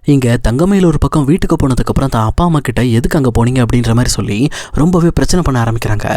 இங்கே தங்கமயில் ஒரு பக்கம் வீட்டுக்கு போனதுக்கப்புறம் தான் அப்பா அம்மா கிட்ட எதுக்கு அங்கே போனீங்க அப்படின்ற மாதிரி சொல்லி ரொம்பவே பிரச்சனை பண்ண ஆரம்பிக்கிறாங்க.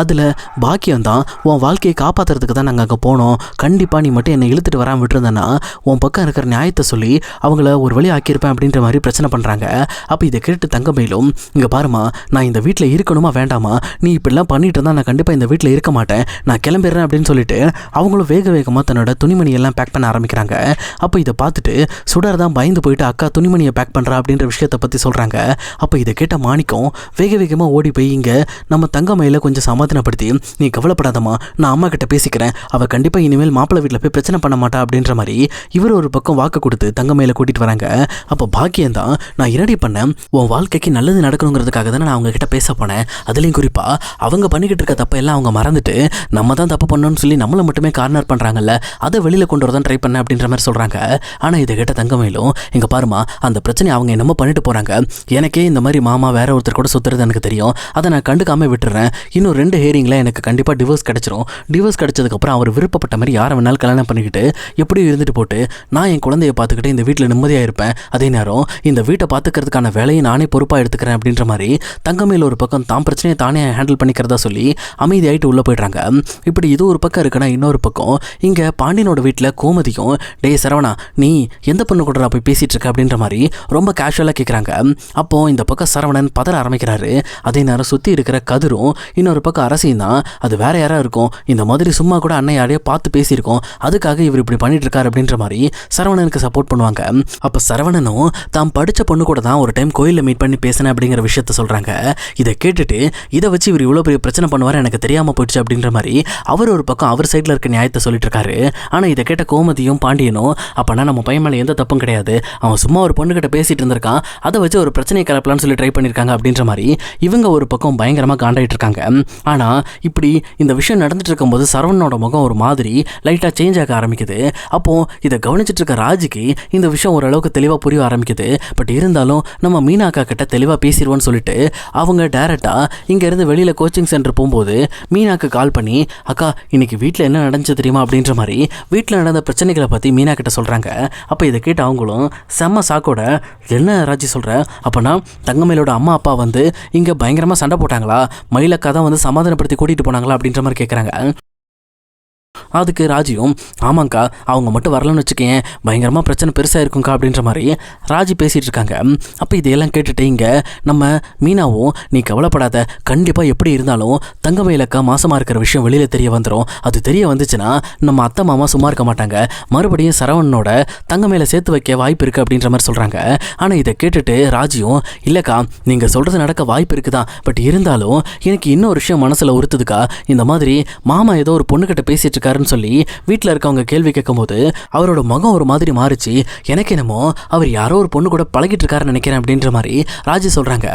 அதில் பாக்கியம் தான் உன் வாழ்க்கையை காப்பாற்றுறதுக்கு தான் நாங்கள் அங்கே போனோம், கண்டிப்பாக நீ மட்டும் என்னை இழுத்துட்டு வராமல் விட்டுருந்தேன்னா உன் பக்கம் இருக்கிற நியாயத்தை சொல்லி அவங்கள ஒரு வழி ஆக்கியிருப்பேன் அப்படின்ற மாதிரி பிரச்சனை பண்ணுறாங்க. அப்போ இதை கேட்டு தங்கமயிலும், இங்கே பாருமா, நான் இந்த வீட்டில் இருக்கணுமா வேண்டாமா, நீ இப்படிலாம் பண்ணிட்டு இருந்தால் நான் கண்டிப்பாக இந்த வீட்டில் இருக்க மாட்டேன், நான் கிளம்பிடுறேன் அப்படின்னு சொல்லிட்டு அவங்களும் வேக வேகமாக தன்னோட துணிமணியெல்லாம் பேக் பண்ண ஆரம்பிக்கிறாங்க. அப்போ இதை பார்த்துட்டு சுடர் தான் பயந்து போயிட்டு அக்கா துணிமணியை பேக் பண்ணுறா அப்படின்ற விஷயத்தை பற்றி சொல்கிறாங்க. அப்போ இதை கேட்ட மாணிக்கம் வேக வேகமாக ஓடி போய் இங்கே நம்ம தங்கமயில கொஞ்சம் சமாதானப்படுத்தி, நீ கவலைப்படாதம்மா, நான் அம்மா கிட்ட பேசிக்கிறேன், அவள் கண்டிப்பாக இனிமேல் மாப்பிள்ளை வீட்டில் போய் பிரச்சனை பண்ண மாட்டா அப்படின்ற மாதிரி இவர் ஒரு பக்கம் வாக்கு கொடுத்து தங்கமயில கூட்டிகிட்டு வராங்க. அப்போ பாக்கியம் தான், நான் இரடி பண்ணேன், உன் வாழ்க்கைக்கு நல்லது நடக்கணுங்கிறதுக்காக தானே நான் அவங்க கிட்ட பேச போனேன், அதுலேயும் குறிப்பாக அவங்க பண்ணிக்கிட்டு இருக்க தப்பெல்லாம் அவங்க மறந்துட்டு நம்ம தான் தப்பு பண்ணணும்னு சொல்லி நம்மளை மட்டுமே கார்னர் பண்ணுறாங்கல்ல, அதை வெளியில் கொண்டு வரதான் ட்ரை பண்ணேன் அப்படின்ற மாதிரி சொல்கிறாங்க. ஆனால் இதை கேட்ட தங்கமயிலும், இங்கே பாருமா, அந்த பிரச்சனை அவங்க என்னமோ பண்ணிட்டு போகிறாங்க, எனக்கே இந்த மாதிரி மாமா வேற ஒருத்தர் கூட சுற்றுறது எனக்கு தெரியும், அதை நான் கண்டுக்காமல் விட்டுறேன், இன்னும் 2 ஹியரிங்கில் எனக்கு கண்டிப்பாக டிவோர்ஸ் கிடச்சிரும், டிவோர்ஸ் கிடச்சதுக்கப்புறம் அவர் விருப்பப்பட்ட மாதிரி யாரை வேணாலும் கல்யாணம் பண்ணிக்கிட்டு எப்படியும் இருந்துட்டு போட்டு நான் என் குழந்தைய பார்த்துக்கிட்டு இந்த வீட்டில் நிம்மதியாக இருப்பேன், அதே நேரம் இந்த வீட்டை பார்த்துக்கிறதுக்கான வேலையை நானே பொறுப்பாக எடுத்துக்கிறேன் அப்படின்ற மாதிரி தங்கமயில் ஒரு பக்கம் தான் பிரச்சனையை தானே ஹேண்டில் பண்ணிக்கிறதா சொல்லி அமைதியாயிட்டு உள்ளே போய்ட்றாங்க. இப்படி இது ஒரு பக்கம் இருக்குன்னா இன்னொரு பக்கம் இங்கே பாண்டியனோட வீட்டில் கோமதியும், டே சரவணா, நீ எந்த பொண்ணு கூட போய் பேசிகிட்டு இருக்க அப்படின்ற மாதிரி ரொம்ப கேஷுவலாக கேட்குறாங்க. அப்போது இந்த பக்கம் சரவணன் பதற ஆரம்பிக்கிறாரு. அதே நேரம் சுற்றி இருக்கிற கதிரும் இன்னொரு பக்கம் அரசியும் தான், அது வேற யாராக இருக்கும், இந்த மாதிரி சும்மா கூட அண்ணன் யாரையோ பார்த்து பேசியிருக்கோம், அதுக்காக இவர் இப்படி பண்ணிட்டு இருக்காரு அப்படின்ற மாதிரி சரவணனுக்கு சப்போர்ட் பண்ணுவாங்க. அப்போ சரவணனும் தான் படித்த பொண்ணு கூட தான் ஒரு டைம் கோயிலில் மீட் பண்ணி பேசினேன் அப்படிங்கிற விஷயத்த சொல்கிறாங்க. இதை கேட்டுட்டு இதை வச்சு இவர் இவ்வளோ பெரிய பிரச்சனை பண்ணுவார் எனக்கு தெரியாமல் போயிடுச்சு அப்படின்ற மாதிரி அவர் ஒரு பக்கம் அவர் சைடில் இருக்க நியாயத்தை சொல்லிட்டு இருக்காரு. ஆனால் இதை கேட்ட கோமதியும் பாண்டியனும், அப்போனா நம்ம பையன் மேலே எந்த தப்பும் கிடையாது, அவன் சும்மா ஒரு பொண்ணுகிட்ட பேசிட்டு இருந்திருக்கான், அதை வச்சு ஒரு பிரச்சனையை கிளப்பலான்னு சொல்லி ட்ரை பண்ணியிருக்காங்க அப்படின்ற மாதிரி இவங்க ஒரு பக்கம் பயங்கரமாக காண்டாயிட்டு இருக்காங்க. ஆனால் இப்படி இந்த விஷயம் நடந்துட்டு இருக்கும்போது சரவணனோட முகம் ஒரு மாதிரி லைட்டாக சேஞ்ச் ஆக ஆரம்பிக்குது. அப்போது இதை கவனிச்சிட்டு இருக்க ராஜுக்கு இந்த விஷயம் ஓரளவுக்கு தெளிவாக புரிய ஆரம்பிக்குது. பட் இருந்தாலும் நம்ம மீனா அக்கா கிட்ட தெளிவாக பேசிடுவோன்னு சொல்லிட்டு அவங்க டேரெக்டாக இங்கேருந்து வெளியில் கோச்சிங் சென்டர் போகும்போது மீனாக்கு கால் பண்ணி, அக்கா இன்னைக்கு வீட்டில் என்ன நடந்துச்சு தெரியுமா அப்படின்ற மாதிரி வீட்டில் நடந்த பிரச்சனைகளை பற்றி மீனா கிட்ட சொல்கிறாங்க. அப்போ இதை கேட்டு அவங்களும் செம்ம சாக்கோட, என்ன ராஜி சொல்கிற, அப்போனா தங்கமயிலோட அம்மா அப்பா வந்து இங்கே பயங்கரமாக சண்டை போட்டாங்களா, மயிலக்கா தான் வந்து சமாதானப்படுத்தி கூட்டிகிட்டு போனாங்களா அப்படின்ற மாதிரி கேட்குறாங்க. அதுக்கு ராஜியும், ஆமாங்க்கா, அவங்க மட்டும் வரலன்னு வச்சுக்கேன், பயங்கரமாக பிரச்சனை பெருசாக இருக்குங்க்கா அப்படின்ற மாதிரி ராஜி பேசிகிட்டு இருக்காங்க. அப்போ இதையெல்லாம் கேட்டுட்டு இங்கே நம்ம மீனாவும், நீ கவலைப்படாத, கண்டிப்பாக எப்படி இருந்தாலும் தங்கமயிலக்கா மாசமாக இருக்கிற விஷயம் வெளியில் தெரிய வந்துடும், அது தெரிய வந்துச்சுன்னா நம்ம அத்தை மாமா சும்மா இருக்க மாட்டாங்க, மறுபடியும் சரவணனோட தங்கமயில சேர்த்து வைக்க வாய்ப்பு இருக்குது அப்படின்ற மாதிரி சொல்கிறாங்க. ஆனால் இதை கேட்டுட்டு ராஜியும், இல்லைக்கா நீங்கள் சொல்கிறது நடக்க வாய்ப்பு இருக்குதான், பட் இருந்தாலும் எனக்கு இன்னொரு விஷயம் மனசில் உறுத்துதுக்கா, இந்த மாதிரி மாமா ஏதோ ஒரு பொண்ணுக்கிட்ட பேசிட்டு இருக்காருன்னு சொல்லி வீட்டில் இருக்கவங்க கேள்வி கேட்கும்போது அவரோட முகம் ஒரு மாதிரி மாறிச்சு, எனக்கு என்னமோ அவர் யாரோ ஒரு பொண்ணு கூட பழகிட்டு இருக்காருன்னு நினைக்கிறேன் அப்படின்ற மாதிரி ராஜி சொல்கிறாங்க.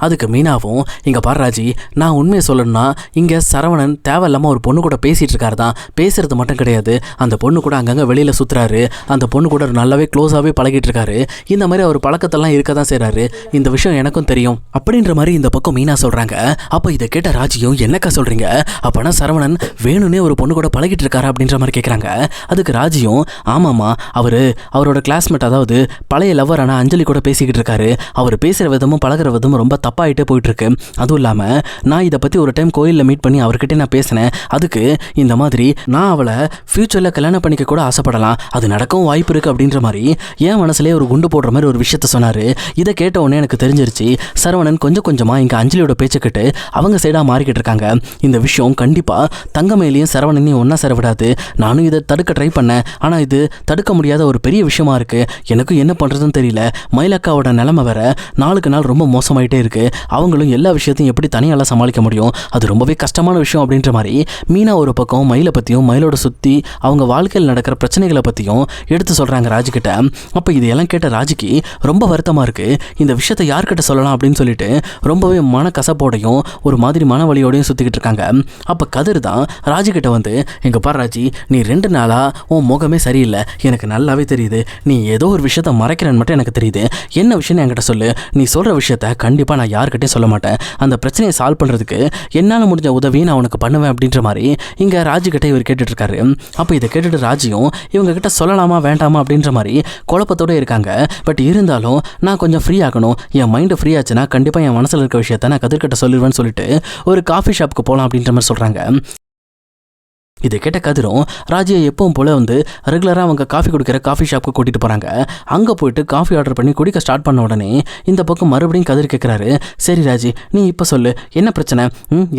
அதுக்கு மீனாவும், இங்கே பாரு ராஜி, நான் உண்மையை சொல்லணும்னா இங்கே சரவணன் தேவையில்லாமல் ஒரு பொண்ணு கூட பேசிகிட்டு இருக்காரு தான், பேசுறது மட்டும் கிடையாது, அந்த பொண்ணு கூட அங்கங்கே வெளியில் சுற்றுறாரு, அந்த பொண்ணு கூட நல்லாவே க்ளோஸாகவே பழகிட்டு இருக்காரு, இந்த மாதிரி அவர் பழக்கத்தெல்லாம் இருக்க தான் செய்கிறாரு, இந்த விஷயம் எனக்கும் தெரியும் அப்படின்ற மாதிரி இந்த பக்கம் மீனா சொல்கிறாங்க. அப்போ இதை கேட்ட ராஜியும், என்னக்கா சொல்கிறீங்க, அப்போனா சரவணன் வேணும்னே ஒரு பொண்ணு கூட பழகிட்டு இருக்காரு அப்படின்ற மாதிரி கேட்குறாங்க. அதுக்கு ராஜியும், ஆமாம்மா, அவரோட கிளாஸ்மேட், அதாவது பழைய லவ்வரான அஞ்சலி கூட பேசிக்கிட்டு இருக்காரு, அவர் பேசுகிற விதமும் பழகிற விதமும் ரொம்ப தப்பாகிட்டே போயிட்டுருக்கு, அதுவும் இல்லாமல் நான் இதை பற்றி ஒரு டைம் கோயிலில் மீட் பண்ணி அவர்கிட்ட நான் பேசினேன், அதுக்கு இந்த மாதிரி நான் அவளை ஃப்யூச்சரில் கல்யாணம் பண்ணிக்க கூட ஆசைப்படலாம், அது நடக்கவும் வாய்ப்பு இருக்குது அப்படின்ற மாதிரி என் மனசுலேயே ஒரு குண்டு போடுற மாதிரி ஒரு விஷயத்த சொன்னார். இதை கேட்ட உடனே எனக்கு தெரிஞ்சிருச்சு, சரவணன் கொஞ்சம் கொஞ்சமாக இங்கே அஞ்சலியோட பேச்சைக்கிட்டு அவங்க சைடாக மாறிக்கிட்டு இருக்காங்க, இந்த விஷயம் கண்டிப்பாக தங்கமயிலையும் சரவணனையும் ஒன்றா சேர விடாது, நானும் இதை தடுக்க ட்ரை பண்ணேன், ஆனால் இது தடுக்க முடியாத ஒரு பெரிய விஷயமா இருக்குது, எனக்கும் என்ன பண்ணுறதுன்னு தெரியல, மயிலக்காவோட நிலைமை வேற நாளுக்கு நாள் ரொம்ப மோசமாயிட்டே இருக்குது, அவங்களும் எல்லா விஷயத்தையும் எப்படி தனியால் சமாளிக்க முடியும், அது ரொம்பவே கஷ்டமான விஷயம் அப்படின்ற மாதிரி மீனா ஒரு பக்கம் மயிலை பற்றியும் மயிலோட சுற்றி அவங்க வாழ்க்கையில் நடக்கிற பிரச்சனைகளை பற்றியும் எடுத்து சொல்கிறாங்க ராஜுக்கிட்ட. அப்போ இதையெல்லாம் கேட்ட ராஜுக்கு ரொம்ப வருத்தமாக இருக்குது, இந்த விஷயத்தை யார்கிட்ட சொல்லலாம் அப்படின்னு சொல்லிட்டு ரொம்பவே மன கசப்போடையும் ஒரு மாதிரி மன வலியோடையும் சுற்றிக்கிட்டு இருக்காங்க. அப்போ கதிர் தான் ராஜுக்கிட்ட வந்து, எங்கள் பாரு ராஜி, நீ 2 நாளா உன் முகமே சரியில்லை, எனக்கு நல்லாவே தெரியுது. நீ ஏதோ ஒரு விஷயத்த மறைக்கிறேன்னு மட்டும் எனக்கு தெரியுது. என்ன விஷயம்னு என்கிட்ட சொல்லு. நீ சொல்கிற விஷயத்த கண்டிப்பாக நான் யாருக்கிட்டையும் சொல்ல மாட்டேன். அந்த பிரச்சனையை சால்வ் பண்ணுறதுக்கு என்னால் முடிஞ்ச உதவியை நான் உனக்கு பண்ணுவேன் அப்படின்ற மாதிரி இங்கே ராஜுக்கிட்ட இவர் கேட்டுட்டு இருக்காரு. அப்போ இதை கேட்டுட்டு ராஜியும் இவங்க கிட்ட சொல்லலாமா வேண்டாமா அப்படின்ற மாதிரி குழப்பத்தோடு இருக்காங்க. பட் இருந்தாலும் நான் கொஞ்சம் ஃப்ரீ ஆகணும், என் மைண்டு ஃப்ரீ ஆச்சுன்னா கண்டிப்பாக என் மனசில் இருக்க விஷயத்த நான் கதிர்கிட்ட சொல்லிடுவேன்னு சொல்லிட்டு ஒரு காஃபி ஷாப்புக்கு போகலாம் அப்படின்ற மாதிரி சொல்கிறாங்க. இதை கேட்ட கதிரும் ராஜியை எப்பவும் போல் ரெகுலராக அவங்க காஃபி குடிக்கிற காஃபி ஷாப்புக்கு கூட்டிகிட்டு போகிறாங்க. அங்கே போயிட்டு காஃபி ஆர்டர் பண்ணி குடிக்க ஸ்டார்ட் பண்ண உடனே இந்த பக்கம் மறுபடியும் கதிர் கேட்குறாரு, சரி ராஜி, நீ இப்போ சொல்லு, என்ன பிரச்சனை?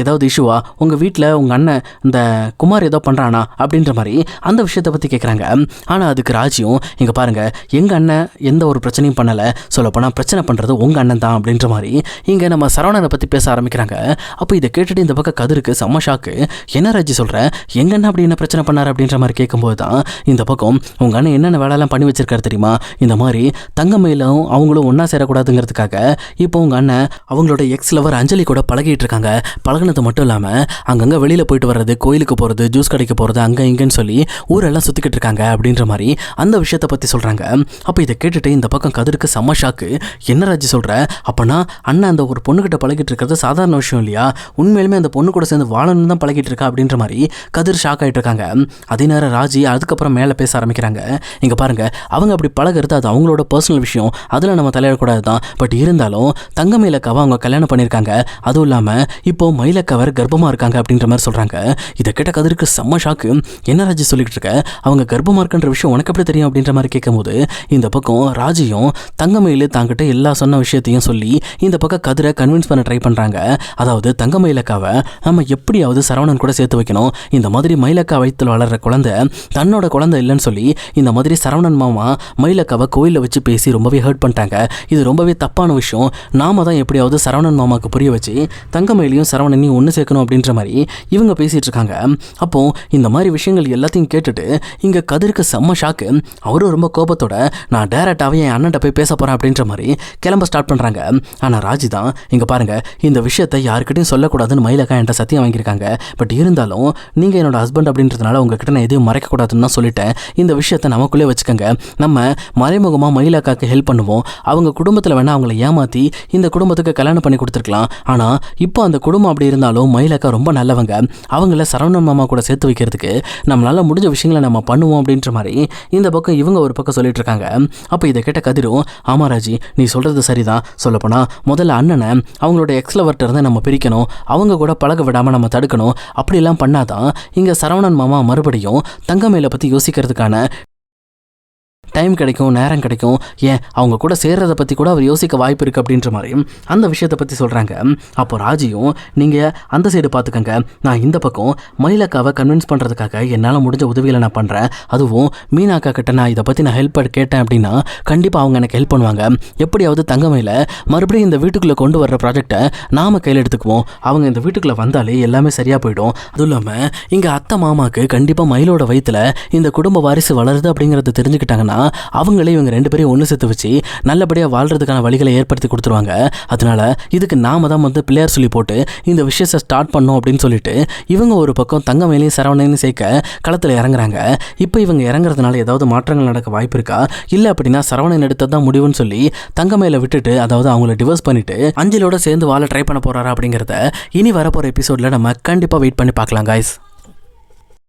ஏதாவது இஷ்யூவா? உங்கள் வீட்டில் உங்கள் அண்ணன் இந்த குமார் ஏதோ பண்ணுறானா அப்படின்ற மாதிரி அந்த விஷயத்தை பற்றி கேட்குறாங்க. ஆனால் அதுக்கு ராஜியும், இங்கே பாருங்கள், எங்கள் அண்ணன் எந்த ஒரு பிரச்சனையும் பண்ணலை, சொல்லப்போனால் பிரச்சனை பண்ணுறது உங்கள் அண்ணன் தான் அப்படின்ற மாதிரி இங்கே நம்ம சரவணனை பற்றி பேச ஆரம்பிக்கிறாங்க. அப்போ இதை கேட்டுட்டு இந்த பக்கம் கதிருக்கு செம்ம ஷாக்கு. என்ன ராஜி சொல்கிற? எங்கள் அண்ணன் அப்படி என்ன பிரச்சனை பண்ணார் அப்படின்ற மாதிரி கேட்கும்போது தான் இந்த பக்கம் உங்கள் அண்ணன் என்னென்ன வேலையெல்லாம் பண்ணி வச்சிருக்காரு தெரியுமா? இந்த மாதிரி தங்கமயிலும் அவங்களும் ஒன்றா சேரக்கூடாதுங்கிறதுக்காக இப்போ உங்கள் அண்ணன் அவங்களோட எக்ஸ் லவர் அஞ்சலி கூட பழகிட்டு இருக்காங்க. பழகினது மட்டும் இல்லாமல் அங்கங்கே வெளியில் போயிட்டு வர்றது, கோயிலுக்கு போகிறது, ஜூஸ் கடைக்கு போகிறது, அங்கே இங்கேன்னு சொல்லி ஊரெல்லாம் சுற்றிக்கிட்டு இருக்காங்க அப்படின்ற மாதிரி அந்த விஷயத்தை பற்றி சொல்கிறாங்க. அப்போ இதை கேட்டுட்டு இந்த பக்கம் கதிருக்கு செம்ம ஷாக்கு. என்ன ராஜி சொல்கிற? அப்போனா அண்ணன் அந்த ஒரு பொண்ணுக்கிட்ட பழகிட்டு இருக்கிறது சாதாரண விஷயம் இல்லையா? உண்மையிலுமே அந்த பொண்ணு கூட சேர்ந்து வாழணும் தான் பழகிட்டு இருக்கா அப்படின்ற மாதிரி கதிர் ஷாக் ஆகிட்டு இருக்காங்க. அதே நேரம் ராஜி அதுக்கப்புறம் மேலே பேச ஆரம்பிக்கிறாங்க. இங்கே பாருங்க, அவங்க அப்படி பழகிறது அது அவங்களோட பர்சனல் விஷயம், அதில் நம்ம தலையிடக்கூடாது தான். பட் இருந்தாலும் தங்கமயிலக்காவை அவங்க கல்யாணம் பண்ணியிருக்காங்க. அதுவும் இல்லாமல் இப்போ மயிலக்கவர் கர்ப்பமாக இருக்காங்க அப்படின்ற மாதிரி சொல்கிறாங்க. இதை கேட்ட கதிருக்கு செம்ம ஷாக்கு. என்ன ராஜி சொல்லிட்டு இருக்க? அவங்க கர்ப்பமாக இருக்குன்ற விஷயம் உனக்கு எப்படி தெரியும் அப்படின்ற மாதிரி கேட்கும்போது இந்த பக்கம் ராஜியும் தங்கமயில் தாங்கிட்ட எல்லா சொன்ன விஷயத்தையும் சொல்லி இந்த பக்கம் கதிரை கன்வின்ஸ் பண்ண ட்ரை பண்ணுறாங்க. அதாவது தங்கமயிலக்காவை நம்ம எப்படியாவது சரவணன் கூட சேர்த்து வைக்கணும். இந்த மாதிரி மயிலக்கா வயிற்றில் வளர்கிற குழந்தை தன்னோட குழந்தை இல்லைன்னு சொல்லி இந்த மாதிரி சரவணன் மாமா மயிலக்காவை கோயிலில் வச்சு பேசி ரொம்பவே ஹர்ட் பண்ணிட்டாங்க. இது ரொம்பவே தப்பான விஷயம். நாம தான் எப்படியாவது சரவணன் மாமாவுக்கு புரிய வச்சு தங்கமயிலையும் சரவணனையும் ஒன்று சேர்க்கணும் அப்படின்ற மாதிரி இவங்க பேசிகிட்டு இருக்காங்க. அப்போது இந்த மாதிரி விஷயங்கள் எல்லாத்தையும் கேட்டுட்டு இங்கே கதிருக்கு செம்ம ஷாக்கு. அவரும் ரொம்ப கோபத்தோட நான் டேரெக்டாகவே என் அண்ணன்ட்ட போய் பேச போகிறேன் அப்படின்ற மாதிரி கிளம்ப ஸ்டார்ட் பண்ணுறாங்க. ஆனால் ராஜி தான், இங்கே பாருங்கள், இந்த விஷயத்தை யாருக்கிட்டையும் சொல்லக்கூடாதுன்னு மயிலக்கா என்கிட்ட சத்தியம் வாங்கியிருக்காங்க. பட் இருந்தாலும் நீங்கள் என்னோட ஹஸ்பண்ட் அப்படின்றதுனால உங்ககிட்ட நான் எதையும் மறைக்கக்கூடாதுன்னு தான் சொல்லிட்டேன். இந்த விஷயத்தை நமக்குள்ளே வச்சுக்கோங்க. நம்ம மறைமுகமாக மயிலக்காக்கு ஹெல்ப் பண்ணுவோம். அவங்க குடும்பத்தில் வேணால் அவங்கள ஏமாற்றி இந்த குடும்பத்துக்கு கல்யாணம் பண்ணி கொடுத்துருக்கலாம். ஆனால் இப்போ அந்த குடும்பம் அப்படி இருந்தாலும் மயிலக்கா ரொம்ப நல்லவங்க. அவங்கள சரவணன் மாமா கூட சேர்த்து வைக்கிறதுக்கு நம்மளால் முடிஞ்ச விஷயங்களை நம்ம பண்ணுவோம் அப்படின்ற மாதிரி இந்த பக்கம் இவங்க ஒரு பக்கம் சொல்லிட்டு இருக்காங்க. அப்போ இதை கேட்ட கதிரும், ஆமாராஜி, நீ சொல்கிறது சரிதான். சொல்லப்போனால் முதல்ல அண்ணனை அவங்களோட எக்ஸ் லவர்ட்ட இருந்து நம்ம பிரிக்கணும், அவங்க கூட பழக விடாமல் நம்ம தடுக்கணும். அப்படிலாம் பண்ணாதான் இங்கே சரவணன் மாமா மறுபடியும் தங்கமயிலை பற்றி யோசிக்கிறதுக்கான டைம் கிடைக்கும், நேரம் கிடைக்கும். ஏன் அவங்க கூட சேர்றதை பற்றி கூட அவர் யோசிக்க வாய்ப்பு இருக்குது அப்படின்ற மாதிரி அந்த விஷயத்தை பற்றி சொல்கிறாங்க. அப்போ ராஜியும், நீங்கள் அந்த சைடு பார்த்துக்கங்க, நான் இந்த பக்கம் மயிலக்காவை கன்வின்ஸ் பண்ணுறதுக்காக என்னால் முடிஞ்ச உதவிகளை நான் பண்ணுறேன். அதுவும் மீனாக்கா கிட்ட நான் இதை பற்றி நான் ஹெல்ப் கேட்டேன் அப்படின்னா கண்டிப்பாக அவங்க எனக்கு ஹெல்ப் பண்ணுவாங்க. எப்படியாவது தங்கமயில மறுபடியும் இந்த வீட்டுக்குள்ளே கொண்டு வர்ற ப்ராஜெக்டை நாம் கையில் எடுத்துக்குவோம். அவங்க இந்த வீட்டுக்குள்ளே வந்தாலே எல்லாமே சரியாக போயிடும். அதுவும் இல்லாமல் இங்கே அத்தை மாமாவுக்கு கண்டிப்பாக மயிலோட வயிற்றில் இந்த குடும்ப வாரிசு வளருது அப்படிங்கிறத தெரிஞ்சுக்கிட்டாங்கன்னா அவங்களே இவங்க 2 பேரையும் ஒன்று சேர்த்து வச்சு நல்லபடியாக வாழ்றதுக்கான வழிகளை ஏற்படுத்தி கொடுத்துருவாங்க. அதனால இதுக்கு நாம தான் பிள்ளையார் சொல்லி போட்டு இந்த விஷயத்தை ஸ்டார்ட் பண்ணோம் அப்படின்னு சொல்லிட்டு இவங்க ஒரு பக்கம் தங்கமயிலையும் சரவணையும் சேர்க்க களத்தில் இறங்குறாங்க. இப்போ இவங்க இறங்குறதுனால ஏதாவது மாற்றங்கள் நடக்க வாய்ப்பு இருக்கா? இல்லை அப்படின்னா சரவணன் எடுத்தது தான் முடிவுன்னு சொல்லி தங்கமயிலை விட்டுட்டு, அதாவது அவங்கள டிவோர்ஸ் பண்ணிட்டு அஞ்சலோட சேர்ந்து வாழ ட்ரை பண்ண போறாரா அப்படிங்கிறத இனி வரப்போகிற எபிசோடில் நம்ம கண்டிப்பாக வெயிட் பண்ணி பார்க்கலாம் காய்ஸ்.